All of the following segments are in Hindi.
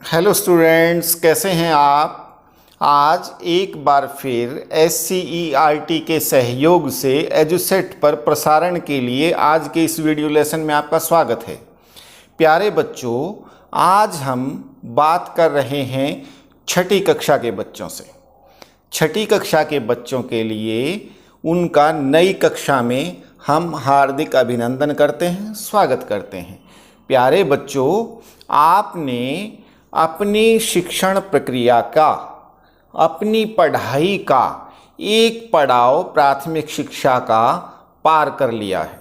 हेलो स्टूडेंट्स, कैसे हैं आप। आज एक बार फिर SCERT के सहयोग से एजुसेट पर प्रसारण के लिए आज के इस वीडियो लेसन में आपका स्वागत है। प्यारे बच्चों, आज हम बात कर रहे हैं छठी कक्षा के बच्चों से। छठी कक्षा के बच्चों के लिए उनका नई कक्षा में हम हार्दिक अभिनंदन करते हैं, स्वागत करते हैं। प्यारे बच्चों, आपने अपनी शिक्षण प्रक्रिया का, अपनी पढ़ाई का एक पड़ाव प्राथमिक शिक्षा का पार कर लिया है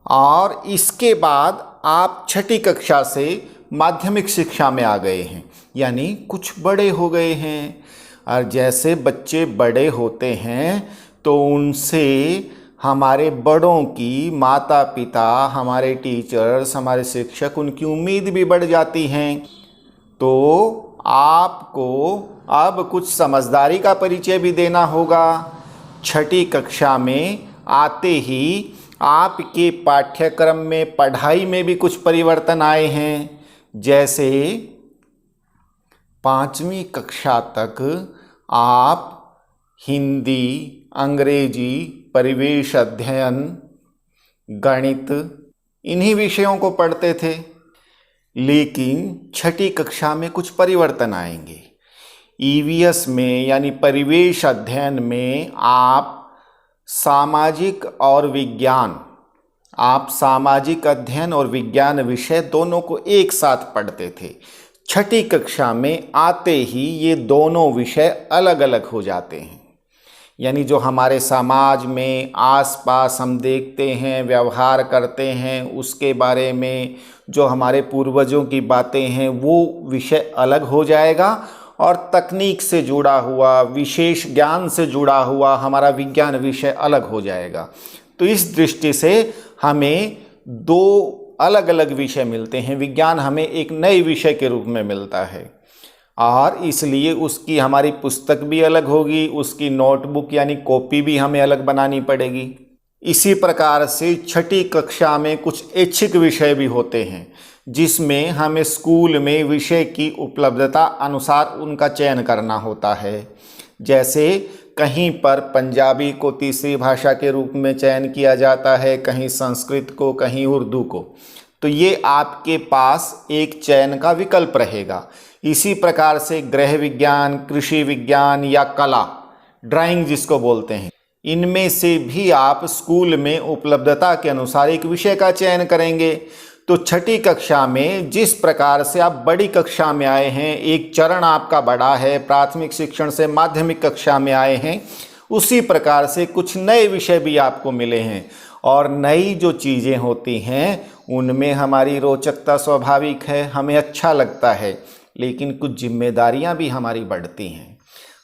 और इसके बाद आप छठी कक्षा से माध्यमिक शिक्षा में आ गए हैं, यानी कुछ बड़े हो गए हैं। और जैसे बच्चे बड़े होते हैं तो उनसे हमारे बड़ों की, माता पिता, हमारे टीचर्स, हमारे शिक्षक, उनकी उम्मीद भी बढ़ जाती हैं। तो आपको अब कुछ समझदारी का परिचय भी देना होगा। छठी कक्षा में आते ही आपके पाठ्यक्रम में, पढ़ाई में भी कुछ परिवर्तन आए हैं। जैसे 5वीं कक्षा तक आप हिंदी, अंग्रेजी, परिवेश अध्ययन, गणित, इन्हीं विषयों को पढ़ते थे। लेकिन छठी कक्षा में कुछ परिवर्तन आएंगे। EVS में यानी परिवेश अध्ययन में आप सामाजिक अध्ययन और विज्ञान विषय दोनों को एक साथ पढ़ते थे। छठी कक्षा में आते ही ये दोनों विषय अलग अलग हो जाते हैं। यानी जो हमारे समाज में आसपास हम देखते हैं, व्यवहार करते हैं, उसके बारे में जो हमारे पूर्वजों की बातें हैं वो विषय अलग हो जाएगा और तकनीक से जुड़ा हुआ, विशेष ज्ञान से जुड़ा हुआ हमारा विज्ञान विषय अलग हो जाएगा। तो इस दृष्टि से हमें दो अलग अलग विषय मिलते हैं। विज्ञान हमें एक नए विषय के रूप में मिलता है और इसलिए उसकी हमारी पुस्तक भी अलग होगी, उसकी नोटबुक यानी कॉपी भी हमें अलग बनानी पड़ेगी। इसी प्रकार से छठी कक्षा में कुछ ऐच्छिक विषय भी होते हैं जिसमें हमें स्कूल में विषय की उपलब्धता अनुसार उनका चयन करना होता है। जैसे कहीं पर पंजाबी को तीसरी भाषा के रूप में चयन किया जाता है, कहीं संस्कृत को, कहीं उर्दू को। तो ये आपके पास एक चयन का विकल्प रहेगा। इसी प्रकार से गृह विज्ञान, कृषि विज्ञान या कला, ड्राइंग जिसको बोलते हैं, इनमें से भी आप स्कूल में उपलब्धता के अनुसार एक विषय का चयन करेंगे। तो छठी कक्षा में जिस प्रकार से आप बड़ी कक्षा में आए हैं, एक चरण आपका बड़ा है, प्राथमिक शिक्षण से माध्यमिक कक्षा में आए हैं, उसी प्रकार से कुछ नए विषय भी आपको मिले हैं। और नई जो चीज़ें होती हैं उनमें हमारी रोचकता स्वाभाविक है, हमें अच्छा लगता है, लेकिन कुछ जिम्मेदारियां भी हमारी बढ़ती हैं।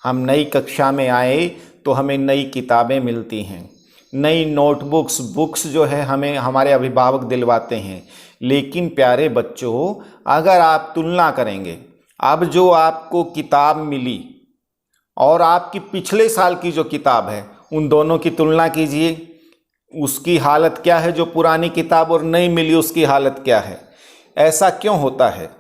हम नई कक्षा में आए तो हमें नई किताबें मिलती हैं, नई बुक्स जो है हमें हमारे अभिभावक दिलवाते हैं। लेकिन प्यारे बच्चों, अगर आप तुलना करेंगे अब जो आपको किताब मिली और आपकी पिछले साल की जो किताब है, उन दोनों की तुलना कीजिए, उसकी हालत क्या है। जो पुरानी किताब और नई मिली उसकी हालत क्या है। ऐसा क्यों होता है?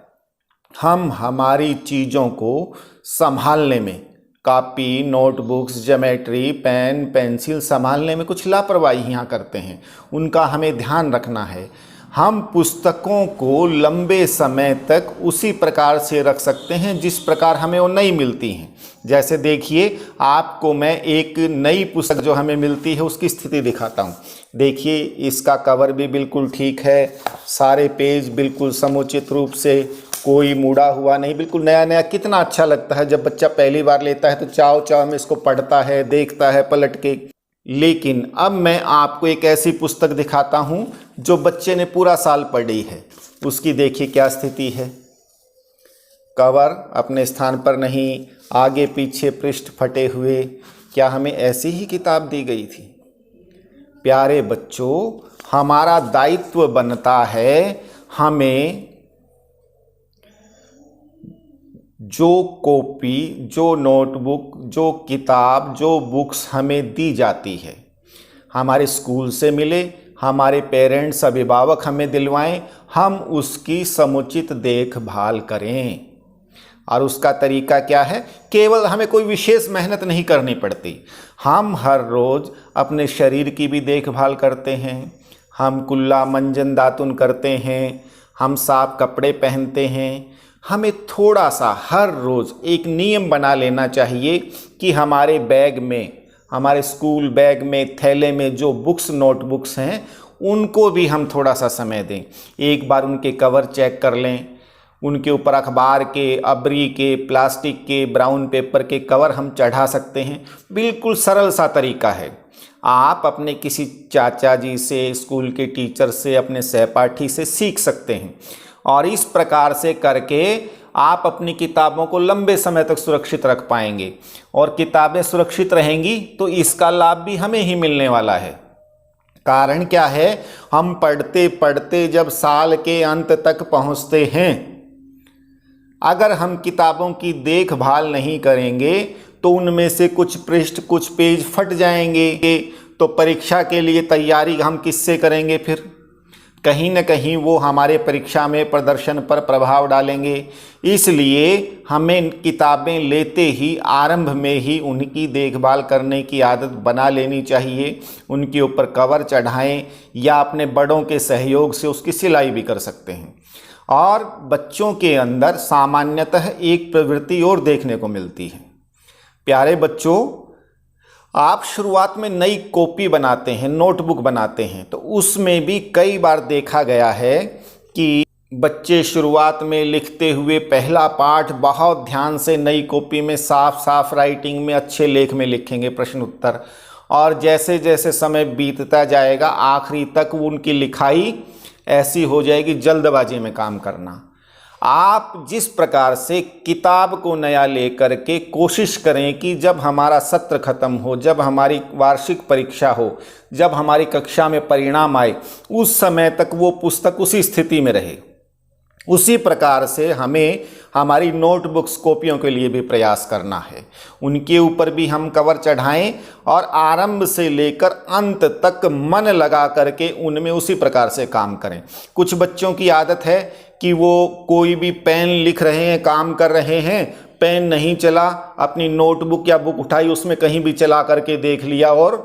हम हमारी चीज़ों को संभालने में, copy, notebooks, geometry, pen, pencil संभालने में कुछ लापरवाहियाँ करते हैं। उनका हमें ध्यान रखना है। हम पुस्तकों को लंबे समय तक उसी प्रकार से रख सकते हैं जिस प्रकार हमें वो नई मिलती हैं। जैसे देखिए, आपको मैं एक नई पुस्तक जो हमें मिलती है उसकी स्थिति दिखाता हूँ। देखिए, इसका कवर भी बिल्कुल ठीक है, सारे पेज बिल्कुल समुचित रूप से, कोई मुड़ा हुआ नहीं, बिल्कुल नया नया। कितना अच्छा लगता है जब बच्चा पहली बार लेता है तो चाव चाव में इसको पढ़ता है, देखता है पलट के। लेकिन अब मैं आपको एक ऐसी पुस्तक दिखाता हूं जो बच्चे ने पूरा साल पढ़ी है। उसकी देखिए क्या स्थिति है। कवर अपने स्थान पर नहीं, आगे पीछे पृष्ठ फटे हुए। क्या हमें ऐसी ही किताब दी गई थी? प्यारे बच्चों, हमारा दायित्व बनता है हमें जो कॉपी, जो नोटबुक, जो किताब, जो बुक्स हमें दी जाती है, हमारे स्कूल से मिले, हमारे पेरेंट्स अभिभावक हमें दिलवाएं, हम उसकी समुचित देखभाल करें। और उसका तरीका क्या है? केवल हमें कोई विशेष मेहनत नहीं करनी पड़ती। हम हर रोज़ अपने शरीर की भी देखभाल करते हैं, हम कुल्ला मंजन दातुन करते हैं, हम साफ कपड़े पहनते हैं। हमें थोड़ा सा हर रोज़ एक नियम बना लेना चाहिए कि हमारे बैग में, हमारे स्कूल बैग में, थैले में जो बुक्स नोटबुक्स हैं उनको भी हम थोड़ा सा समय दें। एक बार उनके कवर चेक कर लें, उनके ऊपर अखबार के, अबरी के, प्लास्टिक के, ब्राउन पेपर के कवर हम चढ़ा सकते हैं। बिल्कुल सरल सा तरीका है। आप अपने किसी चाचा जी से, स्कूल के टीचर से, अपने सहपाठी से सीख सकते हैं और इस प्रकार से करके आप अपनी किताबों को लंबे समय तक सुरक्षित रख पाएंगे। और किताबें सुरक्षित रहेंगी तो इसका लाभ भी हमें ही मिलने वाला है। कारण क्या है? हम पढ़ते पढ़ते जब साल के अंत तक पहुंचते हैं, अगर हम किताबों की देखभाल नहीं करेंगे तो उनमें से कुछ पृष्ठ, कुछ पेज फट जाएंगे, तो परीक्षा के लिए तैयारी हम किससे करेंगे? फिर कहीं न कहीं वो हमारे परीक्षा में प्रदर्शन पर प्रभाव डालेंगे। इसलिए हमें किताबें लेते ही आरंभ में ही उनकी देखभाल करने की आदत बना लेनी चाहिए। उनके ऊपर कवर चढ़ाएं या अपने बड़ों के सहयोग से उसकी सिलाई भी कर सकते हैं। और बच्चों के अंदर सामान्यतः एक प्रवृत्ति और देखने को मिलती है। प्यारे बच्चों, आप शुरुआत में नई कॉपी बनाते हैं, नोटबुक बनाते हैं, तो उसमें भी कई बार देखा गया है कि बच्चे शुरुआत में लिखते हुए पहला पाठ बहुत ध्यान से नई कॉपी में साफ साफ राइटिंग में अच्छे लेख में लिखेंगे प्रश्न उत्तर, और जैसे जैसे समय बीतता जाएगा आखिरी तक उनकी लिखाई ऐसी हो जाएगी जल्दबाजी में काम करना। आप जिस प्रकार से किताब को नया लेकर के कोशिश करें कि जब हमारा सत्र खत्म हो, जब हमारी वार्षिक परीक्षा हो, जब हमारी कक्षा में परिणाम आए, उस समय तक वो पुस्तक उसी स्थिति में रहे, उसी प्रकार से हमें हमारी नोटबुक्स, कॉपियों के लिए भी प्रयास करना है। उनके ऊपर भी हम कवर चढ़ाएं और आरंभ से लेकर अंत तक मन लगा करके उनमें उसी प्रकार से काम करें। कुछ बच्चों की आदत है कि वो कोई भी पेन लिख रहे हैं, काम कर रहे हैं, पेन नहीं चला, अपनी नोटबुक या बुक उठाई, उसमें कहीं भी चला करके देख लिया और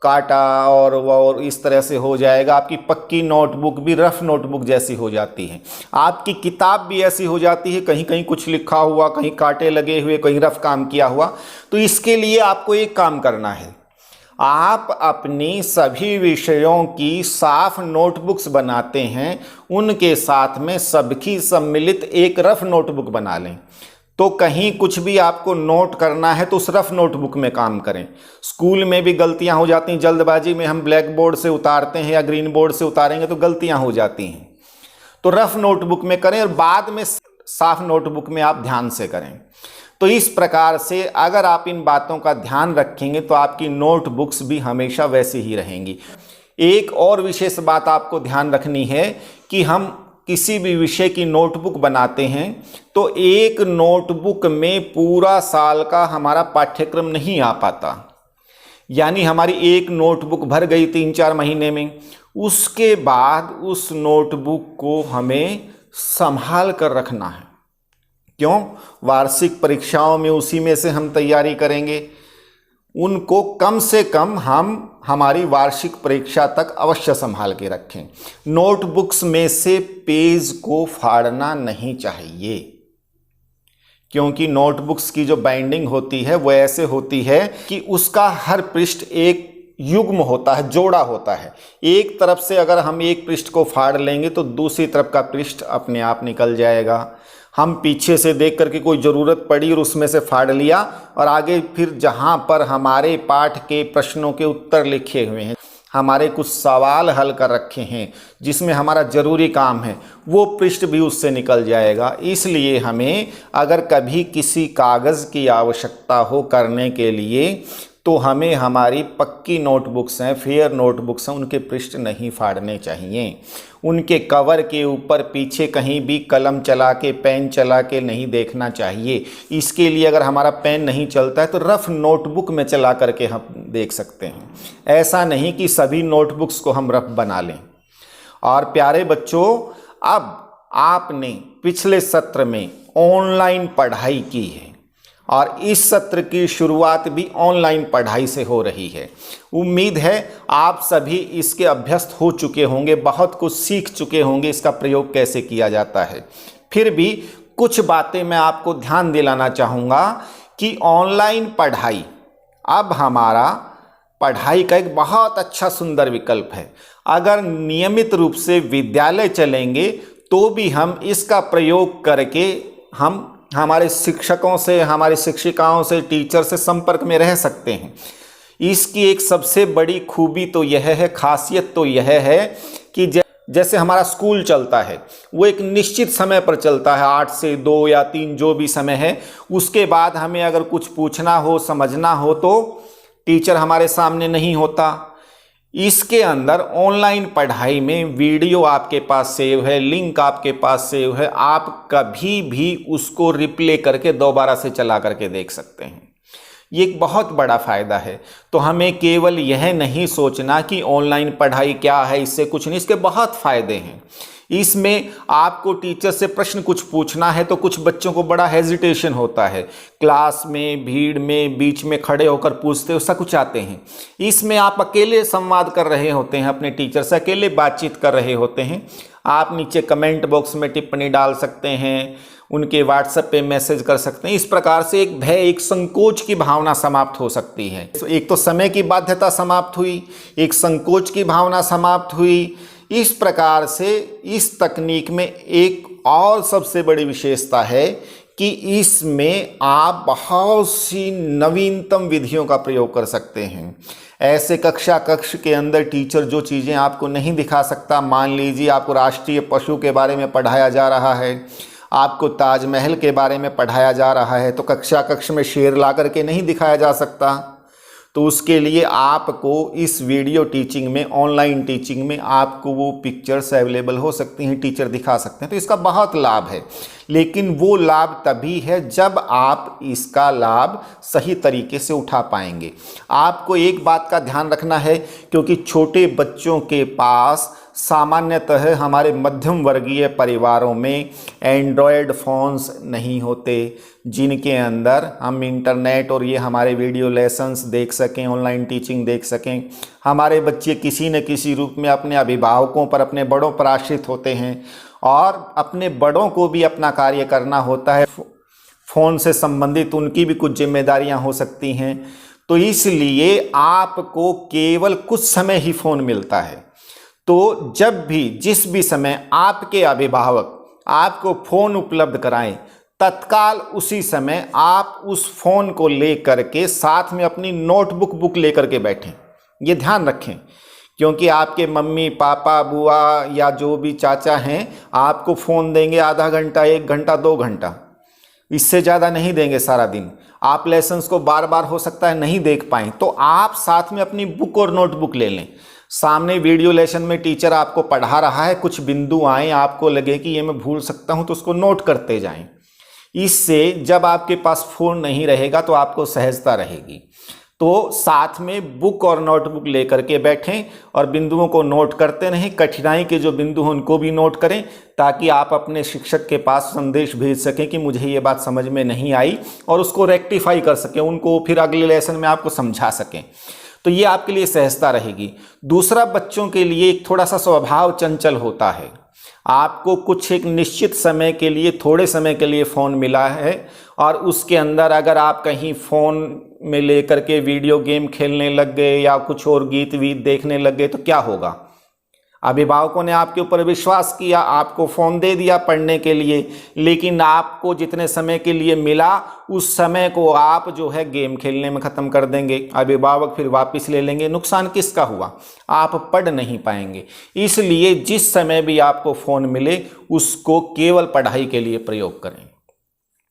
काटा, और इस तरह से हो जाएगा। आपकी पक्की नोटबुक भी रफ नोटबुक जैसी हो जाती है, आपकी किताब भी ऐसी हो जाती है, कहीं कहीं कुछ लिखा हुआ, कहीं कांटे लगे हुए, कहीं रफ काम किया हुआ। तो इसके लिए आपको एक काम करना है, आप अपनी सभी विषयों की साफ नोटबुक्स बनाते हैं, उनके साथ में सबकी सम्मिलित एक रफ नोटबुक बना लें। तो कहीं कुछ भी आपको नोट करना है तो उस रफ नोटबुक में काम करें। स्कूल में भी गलतियां हो जाती हैं, जल्दबाजी में हम ब्लैक बोर्ड से उतारते हैं या ग्रीन बोर्ड से उतारेंगे तो गलतियां हो जाती हैं। तो रफ नोटबुक में करें और बाद में साफ नोटबुक में आप ध्यान से करें। तो इस प्रकार से अगर आप इन बातों का ध्यान रखेंगे तो आपकी नोटबुक्स भी हमेशा वैसी ही रहेंगी। एक और विशेष बात आपको ध्यान रखनी है कि हम किसी भी विषय की नोटबुक बनाते हैं तो एक नोटबुक में पूरा साल का हमारा पाठ्यक्रम नहीं आ पाता। यानी हमारी एक नोटबुक भर गई 3-4 महीने में, उसके बाद उस नोटबुक को हमें संभाल कर रखना है। क्यों? वार्षिक परीक्षाओं में उसी में से हम तैयारी करेंगे। उनको कम से कम हम हमारी वार्षिक परीक्षा तक अवश्य संभाल के रखें। नोटबुक्स में से पेज को फाड़ना नहीं चाहिए, क्योंकि नोटबुक्स की जो बाइंडिंग होती है वो ऐसे होती है कि उसका हर पृष्ठ एक युग्म होता है, जोड़ा होता है। एक तरफ से अगर हम एक पृष्ठ को फाड़ लेंगे तो दूसरी तरफ का पृष्ठ अपने आप निकल जाएगा। हम पीछे से देख करके कोई ज़रूरत पड़ी और उसमें से फाड़ लिया, और आगे फिर जहाँ पर हमारे पाठ के प्रश्नों के उत्तर लिखे हुए हैं, हमारे कुछ सवाल हल कर रखे हैं जिसमें हमारा ज़रूरी काम है, वो पृष्ठ भी उससे निकल जाएगा। इसलिए हमें अगर कभी किसी कागज़ की आवश्यकता हो करने के लिए तो हमें हमारी पक्की नोटबुक्स हैं, फेयर नोटबुक्स हैं, उनके पृष्ठ नहीं फाड़ने चाहिए। उनके कवर के ऊपर पीछे कहीं भी कलम चला के, पेन चला के नहीं देखना चाहिए। इसके लिए अगर हमारा पेन नहीं चलता है तो रफ नोटबुक में चला करके हम देख सकते हैं। ऐसा नहीं कि सभी नोटबुक्स को हम रफ बना लें। और प्यारे बच्चों, अब आपने पिछले सत्र में ऑनलाइन पढ़ाई की है और इस सत्र की शुरुआत भी ऑनलाइन पढ़ाई से हो रही है। उम्मीद है आप सभी इसके अभ्यस्त हो चुके होंगे, बहुत कुछ सीख चुके होंगे इसका प्रयोग कैसे किया जाता है। फिर भी कुछ बातें मैं आपको ध्यान दिलाना चाहूँगा कि ऑनलाइन पढ़ाई अब हमारा पढ़ाई का एक बहुत अच्छा सुंदर विकल्प है। अगर नियमित रूप से विद्यालय चलेंगे तो भी हम इसका प्रयोग करके हम हमारे शिक्षकों से, हमारे शिक्षिकाओं से, टीचर से संपर्क में रह सकते हैं। इसकी एक सबसे बड़ी खूबी तो यह है, खासियत तो यह है कि जैसे हमारा स्कूल चलता है वो एक निश्चित समय पर चलता है, 8 से 2 या 3 जो भी समय है। उसके बाद हमें अगर कुछ पूछना हो, समझना हो तो टीचर हमारे सामने नहीं होता। इसके अंदर ऑनलाइन पढ़ाई में वीडियो आपके पास सेव है, लिंक आपके पास सेव है, आप कभी भी उसको रिप्ले करके दोबारा से चला करके देख सकते हैं। ये एक बहुत बड़ा फ़ायदा है। तो हमें केवल यह नहीं सोचना कि ऑनलाइन पढ़ाई क्या है, इससे कुछ नहीं, इसके बहुत फ़ायदे हैं। इसमें आपको टीचर से प्रश्न कुछ पूछना है तो कुछ बच्चों को बड़ा हेजिटेशन होता है, क्लास में, भीड़ में, बीच में खड़े होकर पूछते हो, सकुचाते हैं। इसमें आप अकेले संवाद कर रहे होते हैं अपने टीचर से, अकेले बातचीत कर रहे होते हैं। आप नीचे कमेंट बॉक्स में टिप्पणी डाल सकते हैं, उनके व्हाट्सएप पे मैसेज कर सकते हैं। इस प्रकार से एक भय, एक संकोच की भावना समाप्त हो सकती है। एक तो समय की बाध्यता समाप्त हुई, एक संकोच की भावना समाप्त हुई। इस प्रकार से इस तकनीक में एक और सबसे बड़ी विशेषता है कि इसमें आप बहुत सी नवीनतम विधियों का प्रयोग कर सकते हैं। ऐसे कक्ष के अंदर टीचर जो चीज़ें आपको नहीं दिखा सकता, मान लीजिए आपको राष्ट्रीय पशु के बारे में पढ़ाया जा रहा है, आपको ताजमहल के बारे में पढ़ाया जा रहा है, तो कक्ष में शेर ला करके नहीं दिखाया जा सकता। तो उसके लिए आपको इस वीडियो टीचिंग में, ऑनलाइन टीचिंग में आपको वो पिक्चर्स अवेलेबल हो सकती हैं, टीचर दिखा सकते हैं। तो इसका बहुत लाभ है, लेकिन वो लाभ तभी है जब आप इसका लाभ सही तरीके से उठा पाएंगे। आपको एक बात का ध्यान रखना है, क्योंकि छोटे बच्चों के पास सामान्यतः हमारे मध्यम वर्गीय परिवारों में एंड्रॉयड फ़ोन्स नहीं होते जिनके अंदर हम इंटरनेट और ये हमारे वीडियो लेसन्स देख सकें, ऑनलाइन टीचिंग देख सकें। हमारे बच्चे किसी न किसी रूप में अपने अभिभावकों पर, अपने बड़ों पर आश्रित होते हैं और अपने बड़ों को भी अपना कार्य करना होता है। फ़ोन से संबंधित उनकी भी कुछ जिम्मेदारियां हो सकती हैं। तो इसलिए आपको केवल कुछ समय ही फ़ोन मिलता है। तो जब भी, जिस भी समय आपके अभिभावक आपको फ़ोन उपलब्ध कराएं, तत्काल उसी समय आप उस फ़ोन को ले करके साथ में अपनी नोटबुक लेकर के बैठें। ये ध्यान रखें, क्योंकि आपके मम्मी पापा, बुआ या जो भी चाचा हैं आपको फ़ोन देंगे आधा घंटा, 1 घंटा, 2 घंटा, इससे ज़्यादा नहीं देंगे सारा दिन। आप लेसन्स को बार बार हो सकता है नहीं देख पाएँ, तो आप साथ में अपनी बुक और नोटबुक ले लें। सामने वीडियो लेसन में टीचर आपको पढ़ा रहा है, कुछ बिंदु आए, आपको लगे कि ये मैं भूल सकता हूँ, तो उसको नोट करते जाएं। इससे जब आपके पास फ़ोन नहीं रहेगा तो आपको सहजता रहेगी। तो साथ में बुक और नोटबुक लेकर के बैठें और बिंदुओं को नोट करते रहें। कठिनाई के जो बिंदु हैं उनको भी नोट करें, ताकि आप अपने शिक्षक के पास संदेश भेज सकें कि मुझे ये बात समझ में नहीं आई, और उसको रेक्टिफाई कर सकें, उनको फिर अगले लेसन में आपको समझा सकें। तो ये आपके लिए सहजता रहेगी। दूसरा, बच्चों के लिए एक थोड़ा सा स्वभाव चंचल होता है। आपको कुछ एक निश्चित समय के लिए, थोड़े समय के लिए फ़ोन मिला है और उसके अंदर अगर आप कहीं फ़ोन में लेकर के वीडियो गेम खेलने लग गए या कुछ और गीत वीत देखने लग गए तो क्या होगा? अभिभावकों ने आपके ऊपर विश्वास किया, आपको फ़ोन दे दिया पढ़ने के लिए, लेकिन आपको जितने समय के लिए मिला उस समय को आप जो है गेम खेलने में ख़त्म कर देंगे। अभिभावक फिर वापस ले लेंगे। नुकसान किसका हुआ? आप पढ़ नहीं पाएंगे। इसलिए जिस समय भी आपको फ़ोन मिले उसको केवल पढ़ाई के लिए प्रयोग करें।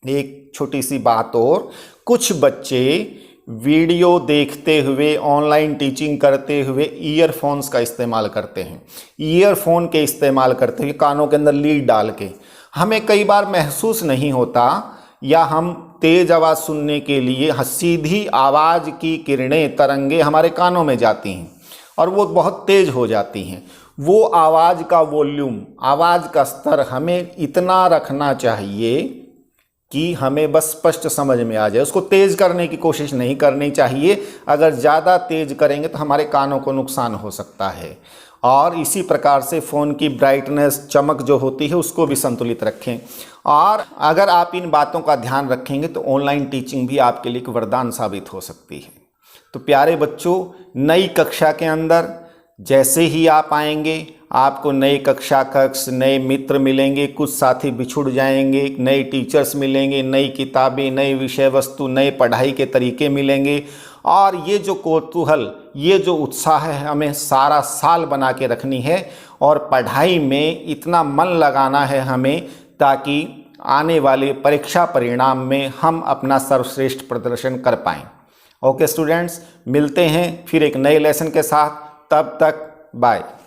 एक छोटी सी बात और, कुछ बच्चे वीडियो देखते हुए, ऑनलाइन टीचिंग करते हुए ईयरफोन्स का इस्तेमाल करते हैं। ईयरफोन के इस्तेमाल करते हुए कानों के अंदर लीड डाल के, हमें कई बार महसूस नहीं होता या हम तेज आवाज़ सुनने के लिए सीधी आवाज़ की किरणें, तरंगे हमारे कानों में जाती हैं और वो बहुत तेज हो जाती हैं। वो आवाज़ का वॉल्यूम, आवाज़ का स्तर हमें इतना रखना चाहिए कि हमें बस स्पष्ट समझ में आ जाए। उसको तेज़ करने की कोशिश नहीं करनी चाहिए। अगर ज़्यादा तेज़ करेंगे तो हमारे कानों को नुकसान हो सकता है। और इसी प्रकार से फ़ोन की ब्राइटनेस, चमक जो होती है उसको भी संतुलित रखें। और अगर आप इन बातों का ध्यान रखेंगे तो ऑनलाइन टीचिंग भी आपके लिए एक वरदान साबित हो सकती है। तो प्यारे बच्चों, नई कक्षा के अंदर जैसे ही आप आएंगे, आपको नई कक्ष, नए मित्र मिलेंगे, कुछ साथी बिछुड़ जाएंगे, नए टीचर्स मिलेंगे, नई किताबें, नई विषय वस्तु, नए पढ़ाई के तरीके मिलेंगे। और ये जो कौतूहल, ये जो उत्साह है हमें सारा साल बना के रखनी है और पढ़ाई में इतना मन लगाना है हमें, ताकि आने वाले परीक्षा परिणाम में हम अपना सर्वश्रेष्ठ प्रदर्शन कर पाएँ। ओके स्टूडेंट्स, मिलते हैं फिर एक नए लेसन के साथ। तब तक बाय।